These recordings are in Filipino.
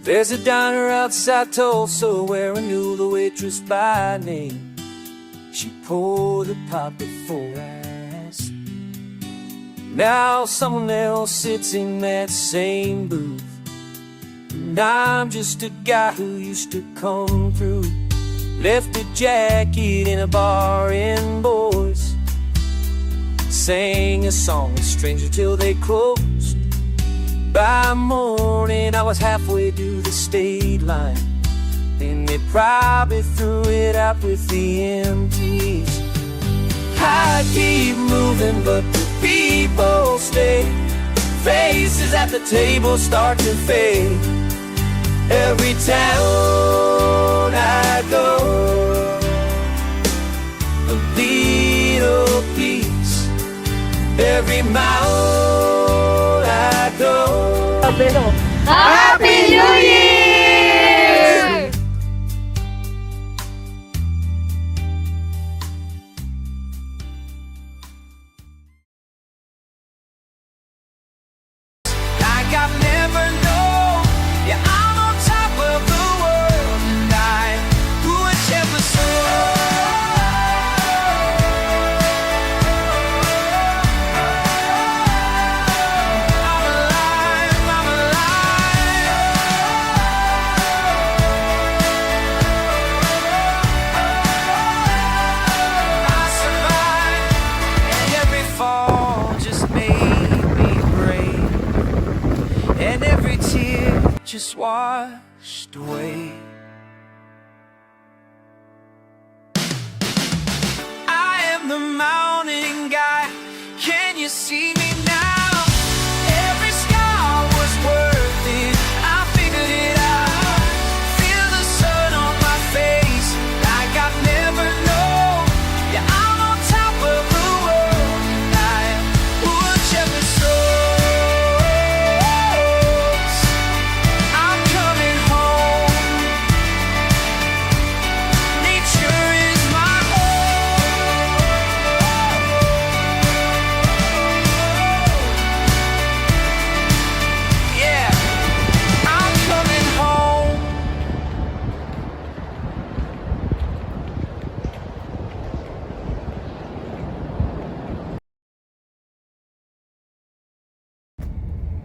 There's a diner outside Tulsa where I knew the waitress by name. She poured a poppy for us. Now someone else sits in that same booth, and I'm just a guy who used to come through. Left a jacket in a bar in Boise, sang a song with stranger till they closed. By morning I was halfway to the state line, and they probably threw it out with the empties. I keep moving but the people stay. Faces at the table start to fade. Every town I go, a little piece. Every mile I go. Happy New Year! Like I've never known. Yeah, I'm on top of the world, and I would ever I'm alive, I'm alive. I survived, and every fall just made me brave, and every tear just washed away. I am the mountain guy. Can you see me now? Every scar was worth it. I figured it out. Feel the sun on my face like I've never known. Yeah, I'm on top of the world, and I would ever soars. I'm coming home. Nature is my home. Yeah, I'm coming home.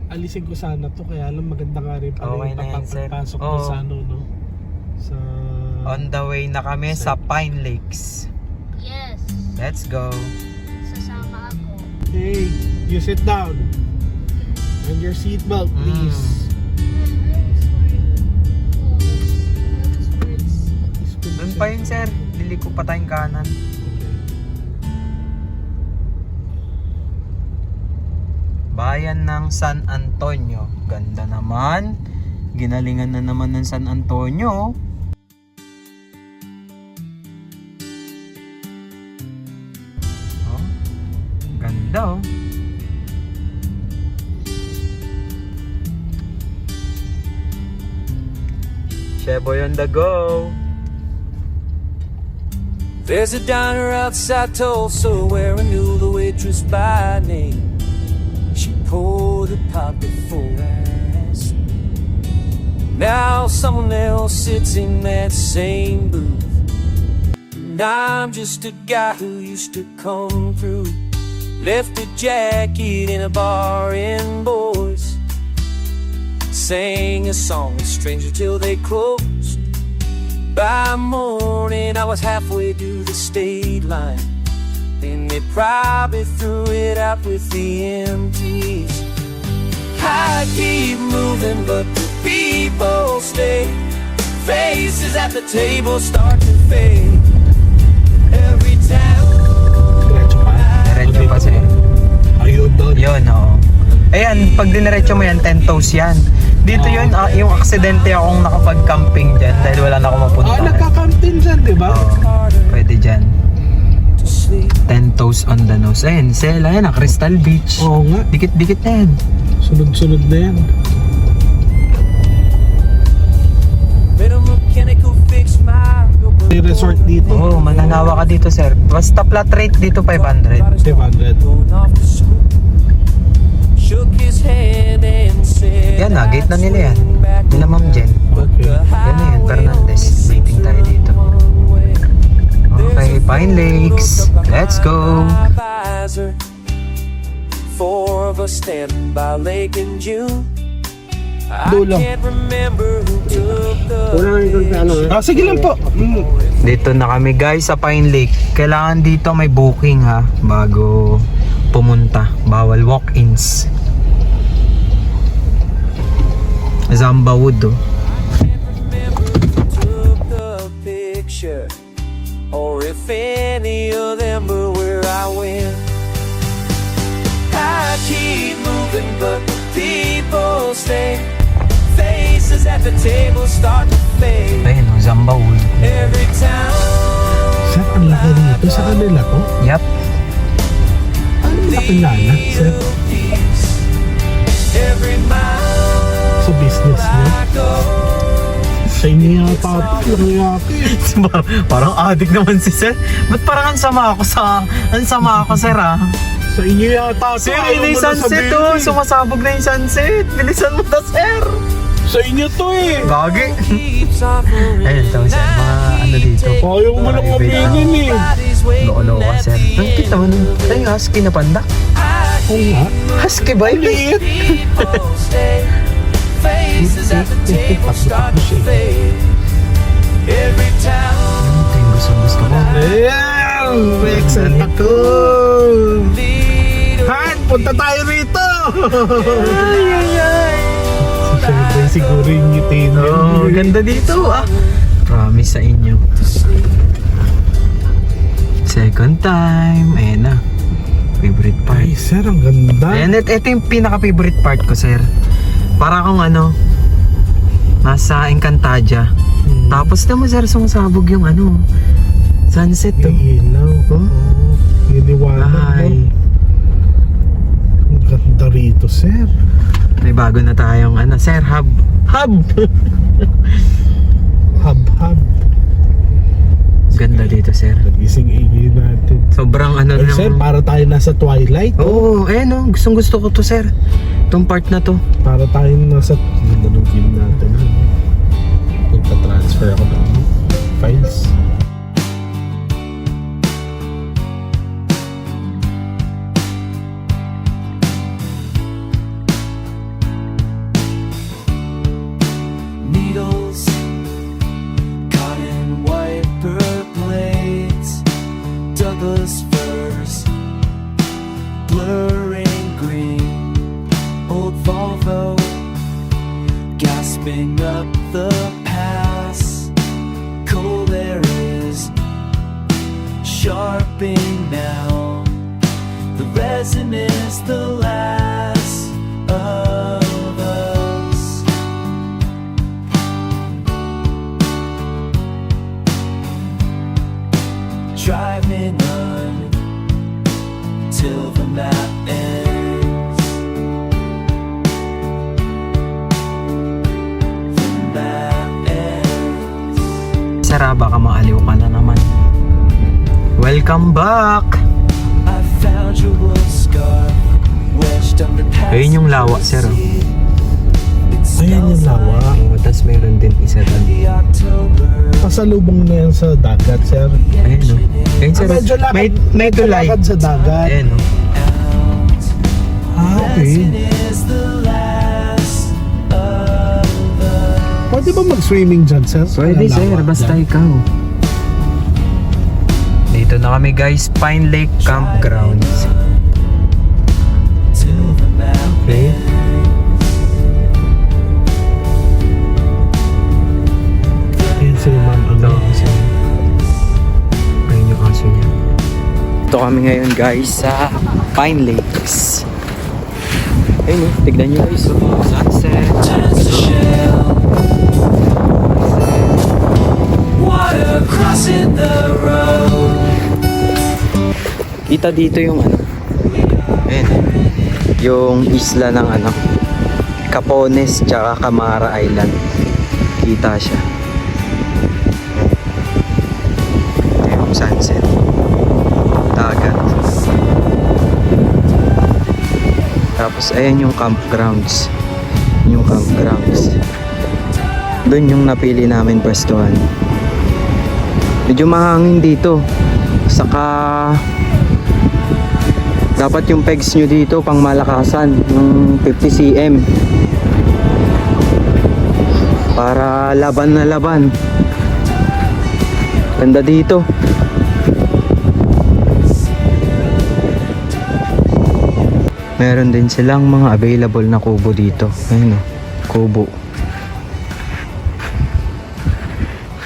Alisin ko sana to, kaya lang maganda nga rin pala Okay na yan, sir. pagpasok Oo. sa ano, no? Sa... On the way na kami sa Pine Lakes. Yes, Let's go. sasama ako. Hey, you sit down. And your seatbelt, please. Doon pa yun, sir. Liliko pa tayong kanan. Bayan ng San Antonio. Ganda naman. Ginalingan na naman ng San Antonio. Oh, ganda oh. Sheboy on the go. There's a diner outside Tulsa where I knew the waitress by name. She poured a poppy for us. Now someone else sits in that same booth, and I'm just a guy who used to come through. Left a jacket in a bar in Boise, sang a song with stranger till they closed. By morning I was halfway to the state line, and they probably threw it out with the empties. I keep moving but the people stay. Faces at the table start to fade. Every town Diretso pa. Diretso pa, sir. Ayun doon. Yun, oo. Ayan, pag diniretso mo yan, 10 toes yan. Dito yun, yung aksidente akong nakapag-camping dyan dahil wala na ako mapunta. Nagka-camping dyan, di ba? Oo, pwede dyan. 10 toes on the nose. Ayun, Sela yan, Crystal Beach. Oo nga. Dikit-dikit na yan. Sunod-sunod na yan. May resort dito. Oo, mananawa ka dito, sir. Basta flat rate dito, 500. 500. Shook his hand and said Yan na, gate na nila yan. Nila Ma'am Jen. Okay. Yan na yan, Fernandez. Waiting tayo dito. Okay, Pine Lakes. Let's go! Four of us standing by Lake in June. I Dulo. can't remember who took the Sige lang po. Dito na kami guys sa Pine Lake. Kailangan dito may booking ha bago pumunta. Bawal walk-ins. Zamba Wood oh. took the picture, or if any of them were where I went. I keep moving, but the people stay. Faces at the table start to fade. Ayun oh, Zamba Wood. Every town. Sir, ang laki dito sa kanila to. Yup. Ano yung nakilala, sir? Every mile Sa business niyo? I go. Sa inyo yata ito. Parang addict naman si Sir. Ba't parang ang sama ako Sir ah? Sa inyo yata ito. Sir, Ayaw yun na yung mo na sunset sabihin oh. eh. Sumasabog na yung sunset. Bilisan mo na Sir. Sa inyo to eh. Gagi. Keeps offering Ayun, tapos mga ano dito. Ayaw mo lang aminin eh. Loko-loko ka Sir. Ang kita mo nun. Ay, husky na panda. Oo nga. Husky ba yun? Liit. Faces at the table start to fade. Every town Ito yung gusto ko. Ayan! May excel ako. Han, punta tayo rito. Siyempre siguro yung ngitin niya. Oh, ganda dito ah. Promise sa inyo. Second time. Ayan na. Favorite part. Ay, sir, ang ganda. Ayan, ito yung pinaka-favorite part ko, sir. Para akong ano, nasa Encantadia. Tapos naman, sir, sumasabog yung ano, sunset to. May ilaw. Oh. Iniwanag Ay, mo. Ang ganda rito, sir. may bago na tayong ano, sir, hub. Hub! Hub-hub. Ganda dito, sir. Nagising ingay natin. Sobrang ano Ay, lang. sir, para tayo nasa twilight. Oo, ayan oh, gustong gusto ko to, sir. Itong part na to. Para tayo nasa ganda ng film natin. Magpa-transfer ako ng files. needles caught in wiper blades, Douglas firs blurring green, old Volvo gasping up the pass, cold air is sharpening now, the resin is the last of us. Driving until the map ends. The map ends. Sara, baka maaliw ka na naman. Welcome back! I found your wool scarf wedged under past. Ayun yung lawa, sir, oh. Ayan yung lawa. Oh, tapos meron din isa doon. The October. Pasalubong na yan sa dagat, sir. Ayun no. Ayun sir. Medyo lakad, May medyo tulay. lakad sa dagat. Ayun no. Okay. Is the last of us. Pwede ba mag-swimming dyan, sir? Pwede Sa sir, lawa basta dyan? ikaw. Dito na kami guys, Pine Lake Campgrounds. Till the map Okay. Ayan si ma'am. Ito kasi. Ayun yung aso niya. Ito kami ngayon guys sa Pine Lakes. Ayun oh, tignan nyo guys. Sunset. turns to shell. Water crossing the road. Kita dito yung ano. Ayun. Yung isla ng ano. Capones tsaka Camara Island. Kita siya. Ito yung sunset. Dagat. Tapos ayan yung campgrounds. yung campgrounds. Doon yung napili namin pwestuhan. Medyo mahangin dito. Saka dapat yung pegs nyo dito pang malakasan, yung 50 cm. Para laban na laban. Ganda dito. Meron din silang mga available na kubo dito. Ayun o, kubo.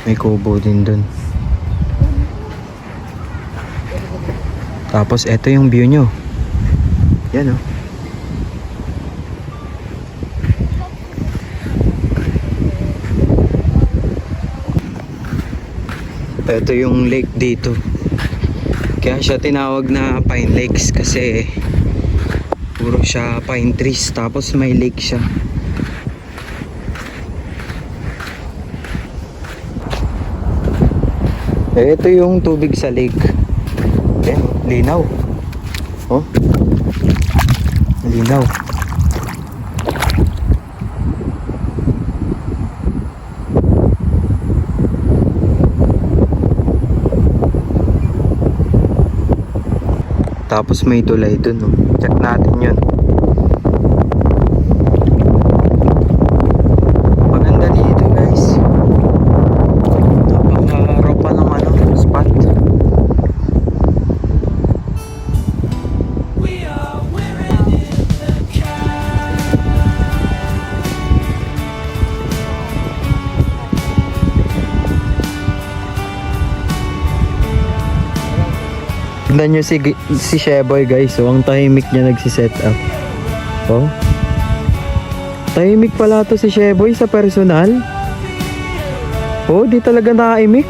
May kubo din dun. Tapos eto yung view nyo. Yan o. Ito yung lake dito. Kaya siya tinawag na Pine Lakes kasi puro siya pine trees tapos may lake siya. Ito yung tubig sa lake. Ayan, linaw. Oh. Linaw. Tapos may tulay dun, oh. Check natin yun. Maganda dito, guys. Napaka-raw pa ng spot. Tignan nyo si Sheboy, guys. So, ang tahimik niya nagsiset up. Oh. Tahimik pala to si Sheboy sa personal. Oh, di talaga nakaimik.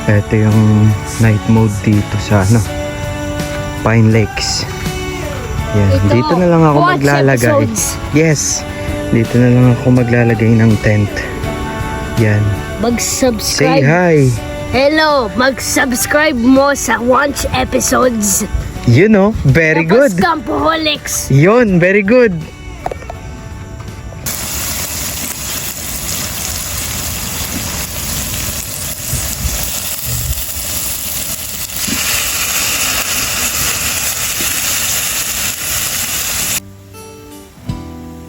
Ito yung night mode dito sa Pine Lakes. Yan. Ito, Dito na lang ako watch maglalagay. episodes. Yes. Dito na lang ako maglalagay ng tent. Yan. Say Mag-subscribe. hi. Hello, mag-subscribe mo sa Watch Episodes. You know, very good. Tapos Campoholics. Yun, very good.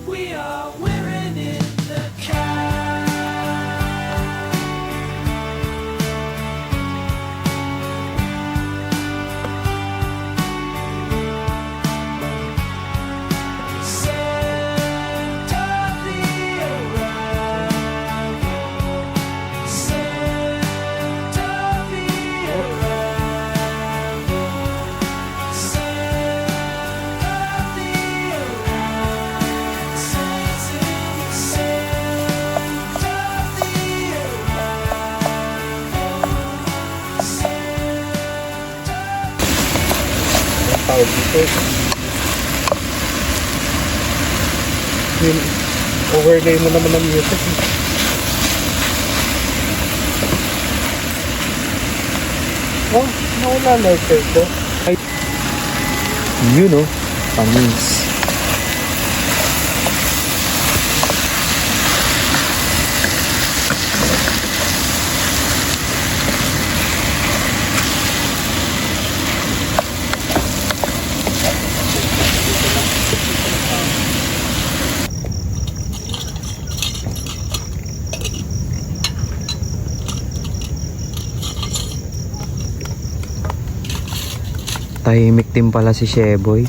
We are wearing in the car. Santa the arrival. Santa the arrival. Santa the Tawag dito. Yung overlay mo naman ng music. Oh, nawala na effect ko. You know, panis. Tahimik din pala si Sheboy.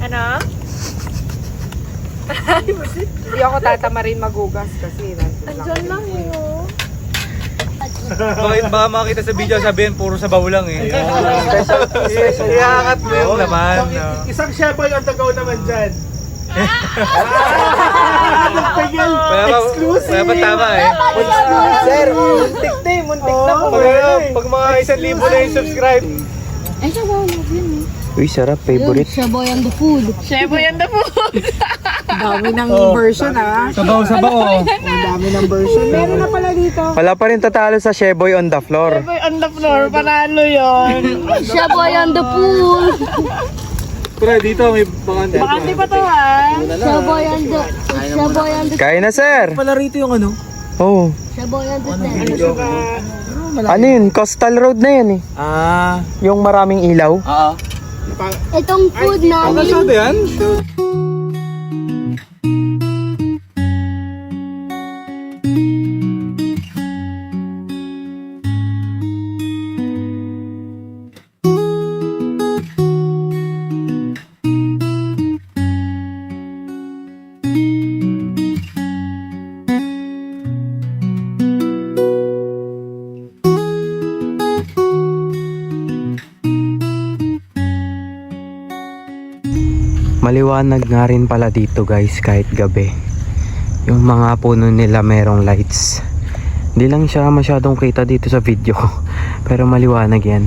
Ano? Hindi ako tatamarin magugas kasi nandun lang yun. Baka makita sa video, sabihin puro sabaw lang eh. Iangat mo yung laman. Isang Sheboy on the go naman dyan. Exclusive! Kaya ba tama eh? Sir, muntik na eh, muntik na po. Pag mga 1,000 na yung subscribe. Ay, sabaw mo yun Uy, sarap. Favorite. Shaboy on the food. Shaboy and the food! Dami ng version ah. Sabaw-sabaw. Ang dami ng version. Meron na pala dito. Wala pa rin tatalo sa Sheboy on the floor. Shaboy on the floor, panalo yun. Shaboy on the pool. Pre, dito may bakante. Bakante pa to ha. Shaboy on the... Shaboy on the... Kaya na, sir. Pala rito yung ano? Oh. Shaboy on the... Ano yun? Coastal Road na yan eh. Ah. Yung maraming ilaw. Oo. Itong food namin. yan? Maliwanag nga rin pala dito guys kahit gabi. Yung mga puno nila merong lights. Hindi lang siya masyadong kita dito sa video. Pero maliwanag yan.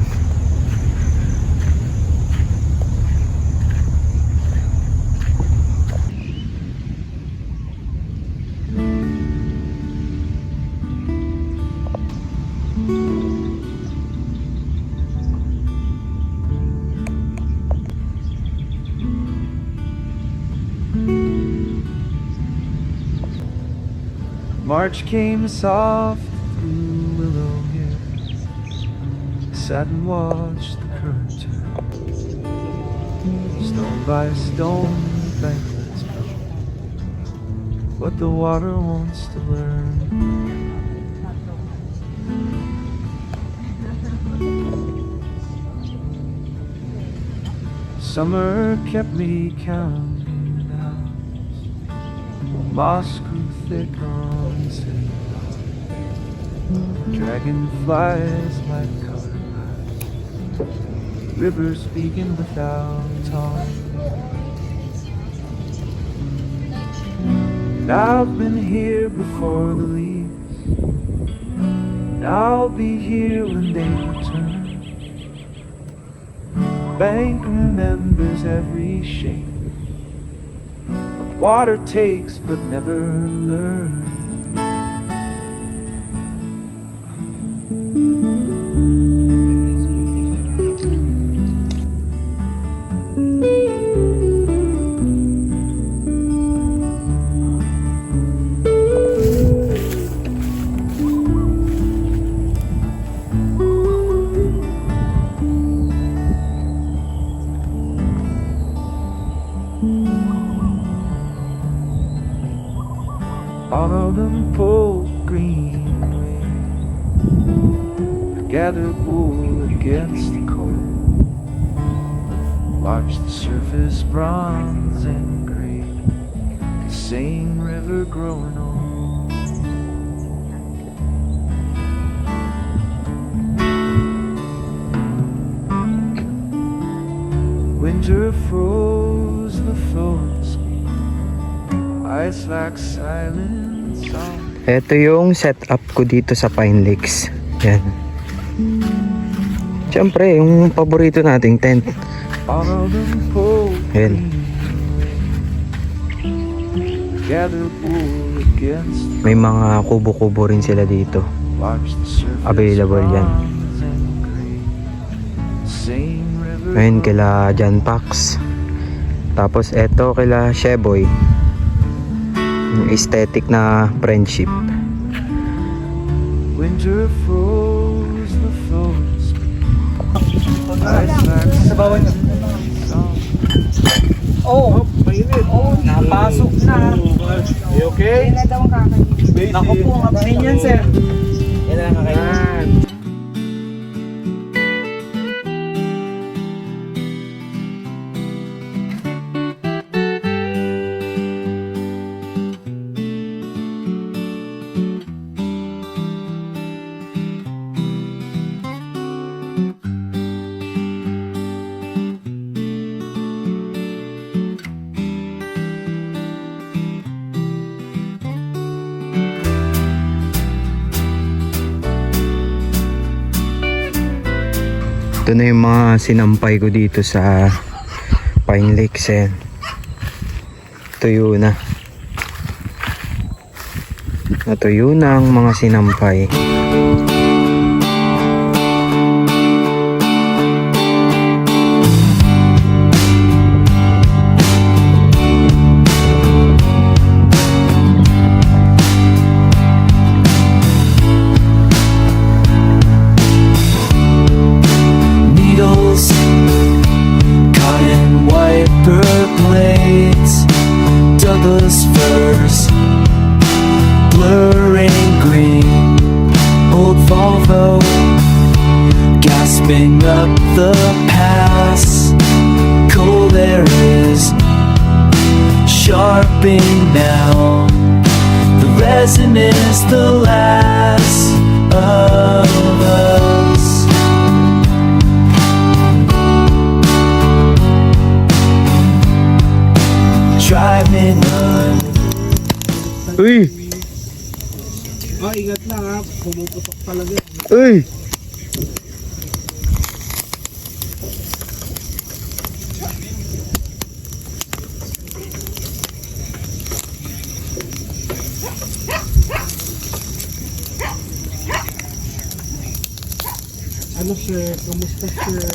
March came soft through willow hills. Sat and watched the current turn. Stone by stone, banklets built. What the water wants to learn. Summer kept me counting hours. Moss grew thick on the sea. Dragonflies like colored eyes. Rivers speaking without tongue. And I've been here before the leaves. And I'll be here when they return. Bank remembers every shape. Water takes but never learns. Autumn pulled green rain, gathered wool against the cold. Watched the surface bronze and gray, the same river growing old. Winter froze the flowing skin, ice like silence on. Ito yung setup ko dito sa Pine Lakes. Yan. Siyempre, yung paborito nating tent. Autumn pulled Yan. gathered wool against the May mga kubo-kubo rin sila dito. watch the surface Available yan. bronze and gray, same river Ngayon kila John Pax. Tapos eto kila Sheboy. Yung aesthetic na friendship. winter froze the floors. Ice like Sa bawah niya. song. Oh, mainit. Napasok na. You okay? Kailan daw ang kakainin? Naku po, ang opinion, sir. Yan ang kakainin. Ito na yung mga sinampay ko dito sa Pine Lakes. Yan. Tuyo na. Natuyo na ang mga sinampay. Columbus first, blurring green, old Volvo, gasping up the pass. Cold air is sharpening now. The resin is the last of us. Driving on. Uy! Oh, ingat lang ha. Pumuputok talaga. Uy! Ano sir? Kamusta sir?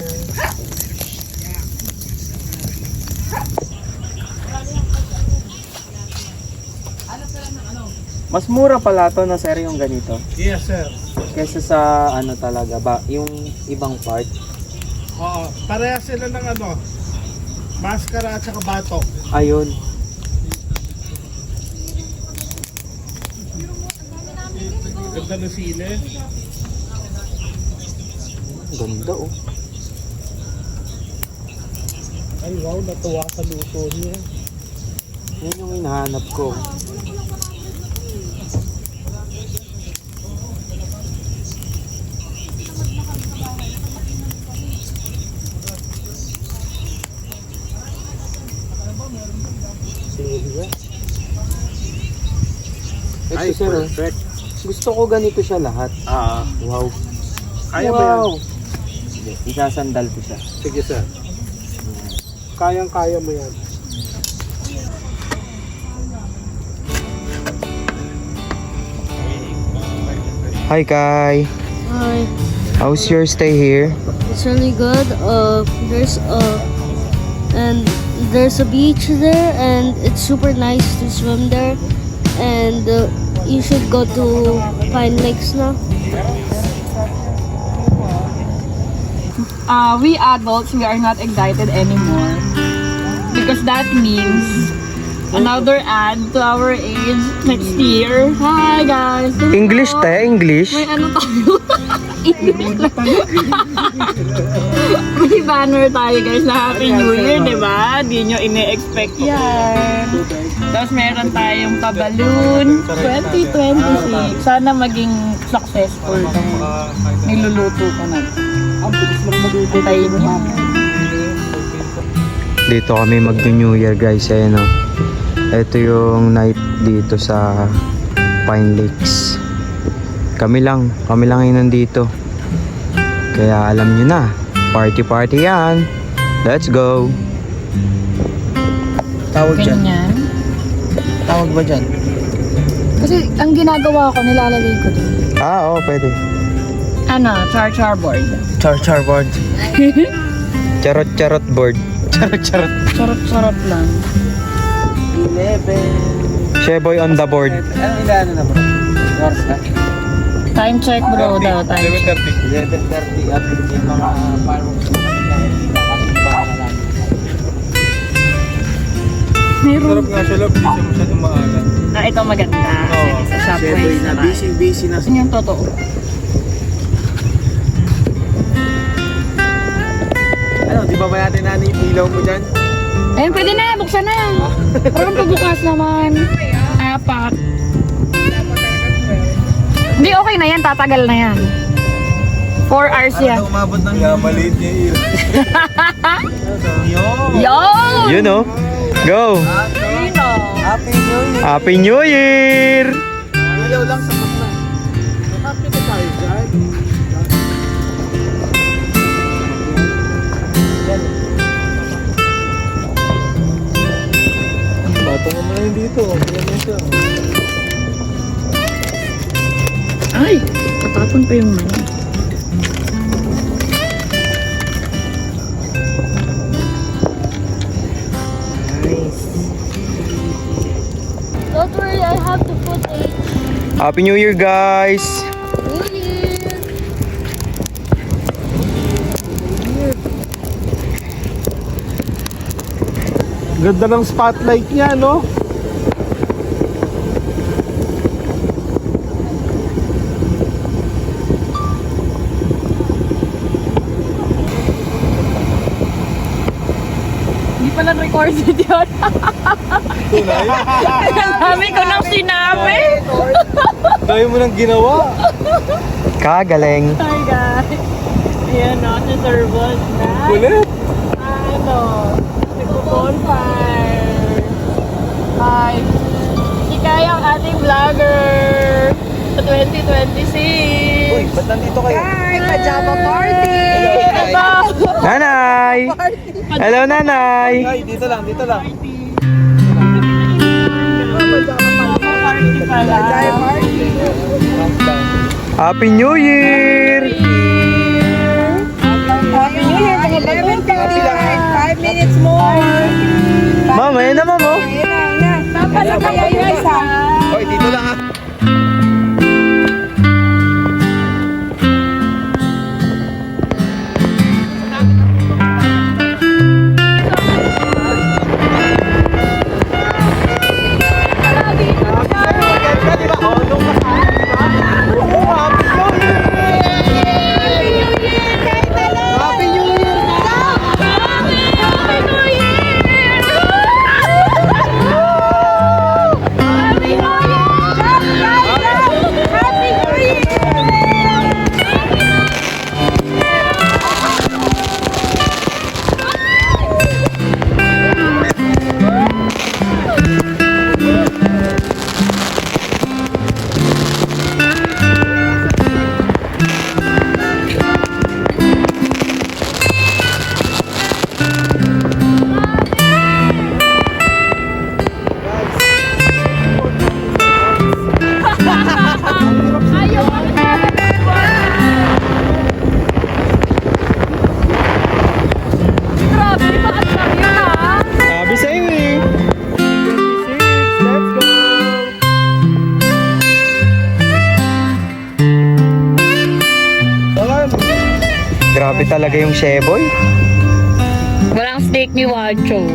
Mas mura pala to na sir yung ganito. Yes sir. Kesa sa ano talaga ba, yung ibang part. Oo. Pareha sila ng ano. Maskara at saka batok. Ayun. Ganda ng sili. Ganda oh. Ay wow, natuwa sa luto niya. Yan yung hinahanap ko. Ay, Ito sir, oh. perfect. Gusto ko ganito siya lahat. Wow. Kaya ba yan? Wow. Sige, isasandal ko siya. Sige sir. Kayang-kaya mo yan. Hi Kai! Hi. How's your stay here? It's really good. There's a beach there, and it's super nice to swim there. And you should go to Pine Lakes now. We adults, we are not excited anymore. Because that means another ad to our age next year. Hi guys! English te, English. May ano tayo? May banner tayo guys na Happy New Year, di ba? Di nyo ine-expect yan. Tapos meron tayong pa-balloon 2026. Sana maging successful ng niluluto ko na. Ang bilis lang maglutuin niya. Dito kami mag-New Year guys. Ayan o. Ito yung night dito sa Pine Lakes. Kami lang yung nandito. Kaya alam nyo na, party yan. Let's go. Tawag dyan. Ganyan. Tawag ba dyan? Kasi ang ginagawa ko, nilalagay ko dun. Oo, pwede. Ano, char-char board. Char board. Charot board. Charot. Charot-charot lang. 11. Sheboy on the board. Anong ilaano na bro? Oras na? Time check bro daw, time check. 11:30 at yung mga fireworks Meron. Nga siya lang, hindi siya masyadong maalat. Ito maganda. Sige, sa Shopwise na tayo. Busy na. Yun yung totoo. Ano, di ba natin na yung ilaw mo dyan? Ayun, pwede na. Buksan na. Parang pabukas naman. Apat. Hindi, okay na yan. Tatagal na yan. 4 hours yan. Umabot ng... Maliit niya yung Yo! You know. Go. Sino? Happy New Year! Happy New Year. Ilaw lang sa na. Happy na tayo dyan. Bato nga mo na yun dito. Yan na siya. Ay! Tatapon pa yung mani. Don't worry, I have the footage. Happy New Year guys. New Year. Ganda ng spotlight niya, no? Hindi pala recorded yun. Ang dami ko nang sinabi. Dami mo nang ginawa. Kagaling. Hi guys. Ayan o, si Sir Boss na. Kulit. Nagpo-bonfire. Hi. Si Kai ang ating vlogger sa 2026. Uy, ba't nandito kayo? Hi, pajama party! Nanay! Hello, nanay! Ay, dito lang, dito lang. Party pala. Happy New Year! Happy New Year, mga bagong taon. 5 minutes more. Mamaya naman mo. Tapos kaya yung isa. Oy, dito lang ha. Sabi sa'yo eh. 26, let's go! Grabe talaga yung Sheboy. Walang steak ni Wacho.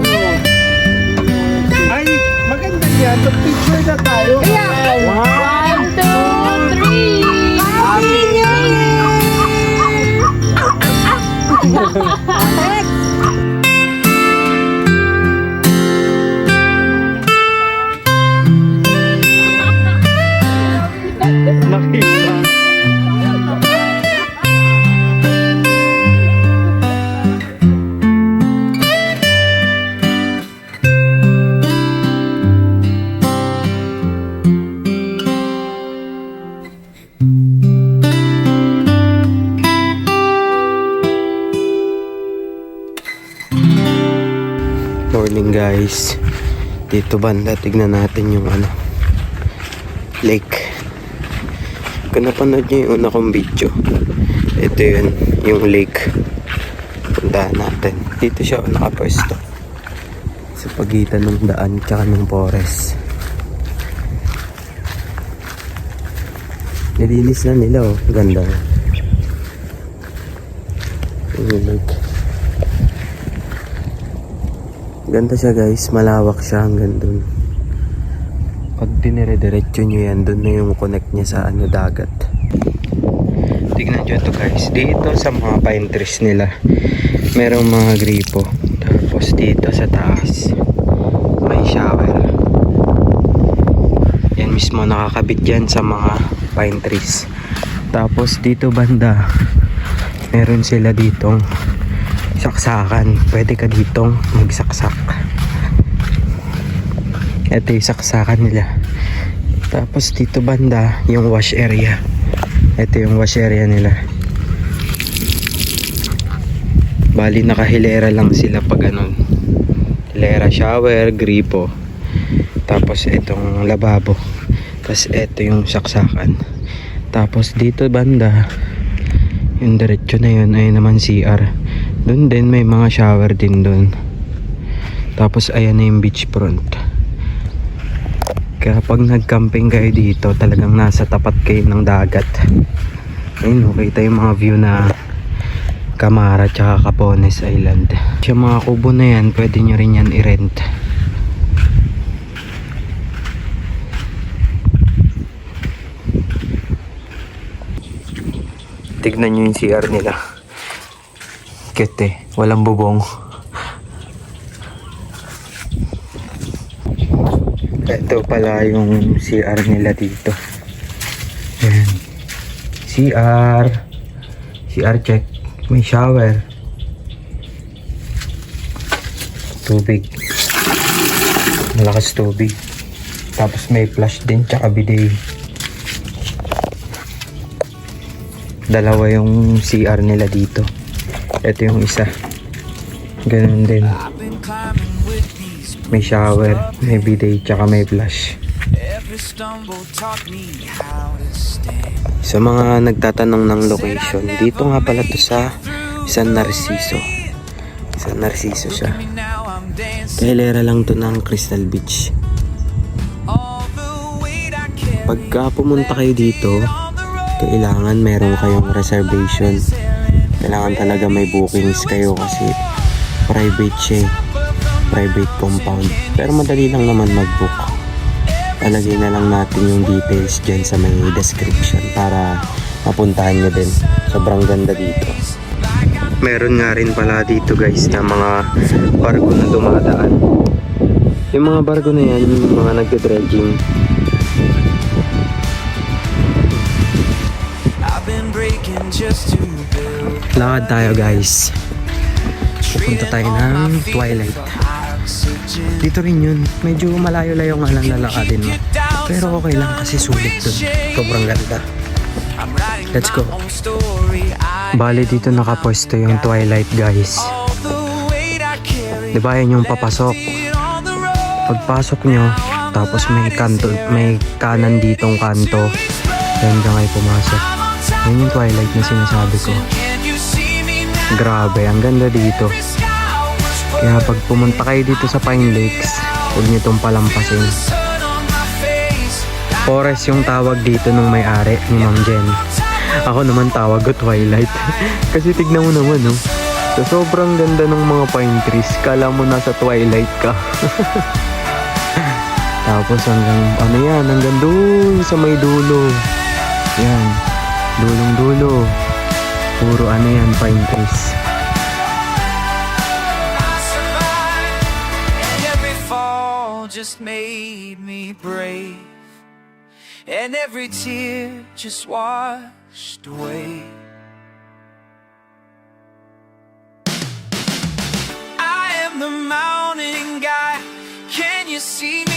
Ay, maganda yan. So, picture na tayo. One, two, three! Happy New Year! Nakita. Morning guys. Dito banda, tignan natin yung lake. Kung napanood nyo yung una kong video, ito yun, yung lake. Puntahan natin. Dito siya nakapwesto. Sa pagitan ng daan tsaka ng forest. Nilinis na nila oh. Ganda. Yung lake. Ganda siya guys, malawak siya hanggang dun. Pag dinire-diretso nyo yan, dun na yung connect niya sa dagat. Tignan nyo to guys, dito sa mga pine trees nila, merong mga gripo. Tapos dito sa taas, may shower. Yan mismo nakakabit yan sa mga pine trees. Tapos dito banda, meron sila ditong saksakan. Pwede ka ditong magsaksak. Ito yung saksakan nila. Tapos dito banda yung wash area. Ito yung wash area nila. Bali nakahilera lang sila pag ganun. Hilera, shower, gripo. Tapos itong lababo. Tapos ito yung saksakan. Tapos dito banda, yung diretso na yun ay naman CR. Doon din may mga shower din doon. Tapos ayan na yung beachfront. Kaya pag nag-camping kayo dito, talagang nasa tapat kayo ng dagat. Ayun, kita yung mga view na Camara tsaka Capones Island. Yung mga kubo na yan, pwede nyo rin yan i-rent. Tignan nyo yung CR nila. Cute eh, walang bubong. Ito pala yung CR nila dito. Ayan. CR check. May shower. Tubig. Malakas tubig. Tapos may flush din tsaka bidet. Dalawa yung CR nila dito. Ito yung isa. Ganun din. May shower, may bidet tsaka may flush. Sa mga nagtatanong ng location, dito nga pala to sa San Narciso. San Narciso siya. Kailera lang to ng Crystal Beach. Pagka pumunta kayo dito, kailangan meron kayong reservation. Kailangan talaga may bookings kayo kasi private siya, private compound. Pero madali lang naman mag-book. Talagay na lang natin yung details dyan sa may description para mapuntahan nyo din. Sobrang ganda dito. Meron nga rin pala dito guys na mga barko na dumadaan. Yung mga barko na yan, yung mga nagdedredging. Lakad tayo guys. Pupunta tayo ng Twilight. Dito rin yun. Medyo malayo-layo nga lang lalakadin mo. Pero okay lang kasi sulit dun. Sobrang ganda. Let's go. Bali dito nakapwesto yung Twilight guys. Diba yan yung papasok? Pagpasok nyo, tapos may kanan ditong kanto. Yan dyan kayo pumasok. Yan yung Twilight na sinasabi ko. Grabe, ang ganda dito. Kaya pag pumunta kayo dito sa Pine Lakes, huwag nyo itong palampasin. Forest yung tawag dito nung may-ari ni Ma'am Jen. Ako naman tawag ko Twilight. Kasi tignan mo naman, no? So, sobrang ganda ng mga pine trees. Kala mo nasa Twilight ka. Tapos hanggang, ano yan, hanggang doon sa may dulo. Yan, dulong-dulo. Puro ano yan, pine trees. Just made me brave, and every tear just washed away. I am the mountain guy. Can you see me?